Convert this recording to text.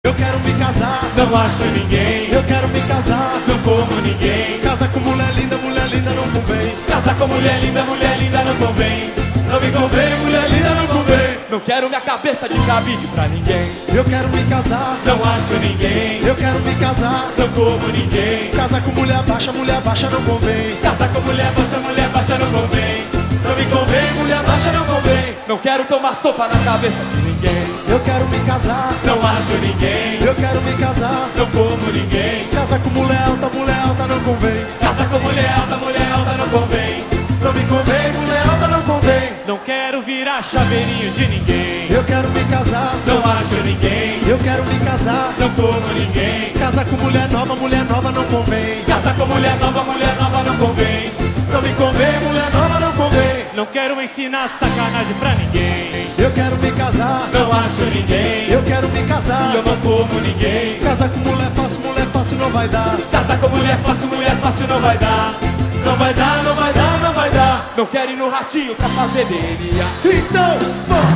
Eu quero me casar, não acho ninguém. eu quero me casar. Não como ninguém. Casa com mulher linda não convém. Casar com mulher linda não convém. Não me convém, mulher linda não convém. Não quero minha cabeça de cabide pra ninguém. Eu quero me casar, Não acho ninguém. eu quero me casar. Não como ninguém. Casa com mulher baixa não convém. Casar com mulher baixa não convém. Não me convém, mulher baixa não convém. Não quero tomar sopa na cabeça de ninguém. Eu quero me casar, Não acho ninguém. eu quero me casar. Não como ninguém. Casa com mulher alta não convém. Casar com mulher alta não convém. Não me convém, mulher alta não convém. Não quero virar chaveirinho de ninguém. Eu quero me casar, Não acho ninguém. eu quero me casar. Não como ninguém. Casa com mulher nova não convém. Casar com mulher nova não convém. Não me convém, mulher nova não convém. Não quero ensinar sacanagem pra ninguém. Eu quero me casar, Não acho ninguém. eu quero me casar. E eu não como ninguém. Casa com mulher fácil não vai dar. Casar com mulher fácil não vai dar. Não vai dar, não vai dar, não vai dar. Não quero ir no ratinho pra fazer DNA. Então, vamos!